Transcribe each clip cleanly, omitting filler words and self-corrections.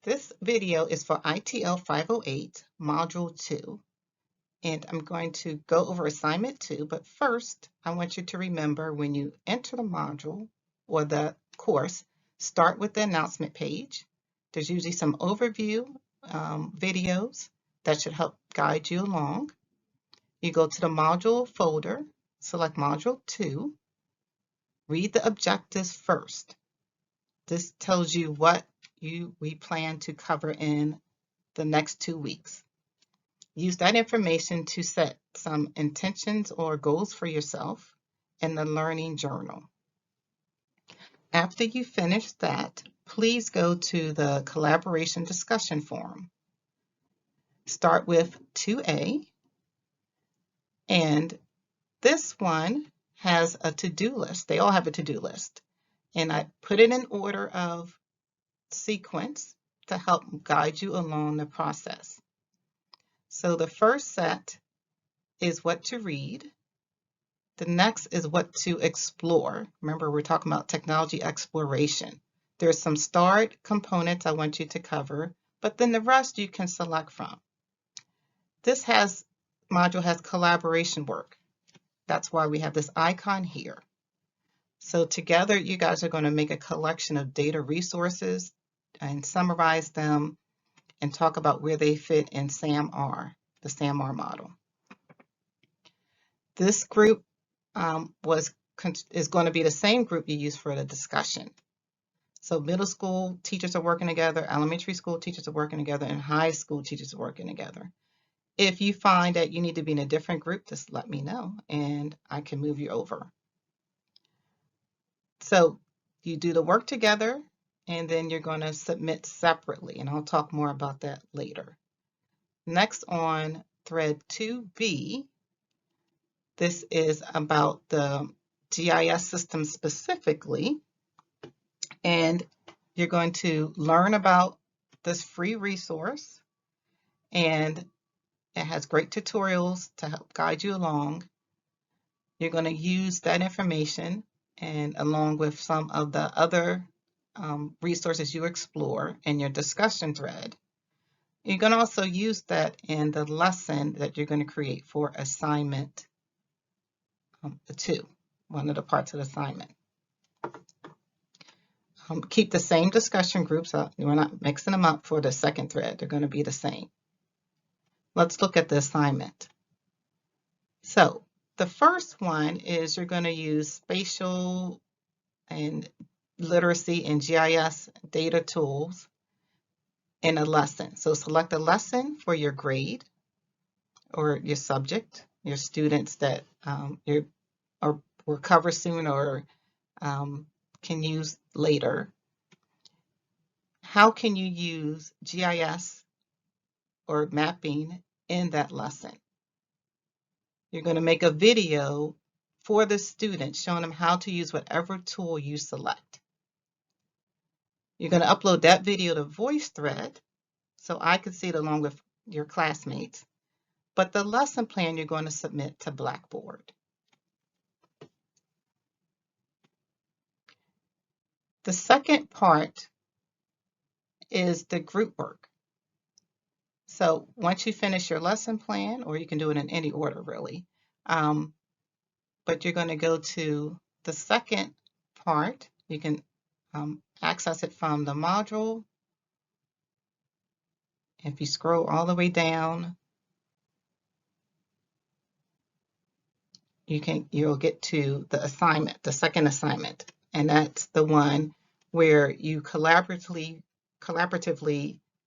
This video is for ITL 508, Module 2, and I'm going to go over Assignment 2, but first, I want you to remember when you enter the module or the course, start with the announcement page. There's usually some overview videos that should help guide you along. You go to the module folder, select Module 2, read the objectives first. This tells you what we plan to cover in the next 2 weeks. Use that information to set some intentions or goals for yourself in the learning journal. After you finish that, please go to the collaboration discussion forum. Start with 2A, and this one has a to-do list. They all have a to-do list, and I put it in order of sequence to help guide you along the process. So the first set is what to read. The next is what to explore. Remember, we're talking about technology exploration. There's some starred components I want you to cover, but then the rest you can select from. This module has collaboration work. That's why we have this icon here. So together, you guys are going to make a collection of data resources and summarize them and talk about where they fit in SAM-R, the SAM-R model. This group is going to be the same group you use for the discussion. So middle school teachers are working together, elementary school teachers are working together, and high school teachers are working together. If you find that you need to be in a different group, just let me know and I can move you over. So you do the work together and then you're going to submit separately, and I'll talk more about that later. Next on thread 2B, this is about the GIS system specifically, and you're going to learn about this free resource, and it has great tutorials to help guide you along. You're going to use that information and along with some of the other resources you explore in your discussion thread. You're going to also use that in the lesson that you're going to create for assignment 2, one of the parts of the assignment. Keep the same discussion groups up. We're not mixing them up for the second thread. They're going to be the same. Let's look at the assignment. So the first one is you're going to use spatial and literacy and GIS data tools in a lesson. So select a lesson for your grade or your subject, your students that will cover soon or can use later. How can you use GIS or mapping in that lesson? You're going to make a video for the student showing them how to use whatever tool you select. You're going to upload that video to VoiceThread so I can see it along with your classmates. But the lesson plan you're going to submit to Blackboard. The second part is the group work. So once you finish your lesson plan, or you can do it in any order really, but you're going to go to the second part. You can access it from the module. If you scroll all the way down, you'll get to the assignment, the second assignment, and that's the one where you collaboratively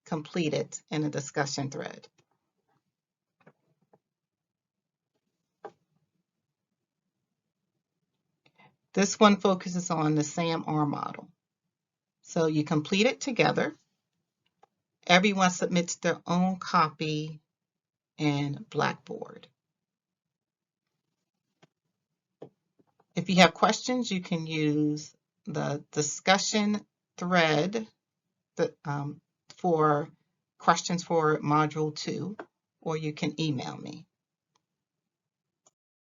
complete it in a discussion thread. This one focuses on the SAM-R model. So you complete it together. Everyone submits their own copy in Blackboard. If you have questions, you can use the discussion thread for questions for Module 2, or you can email me.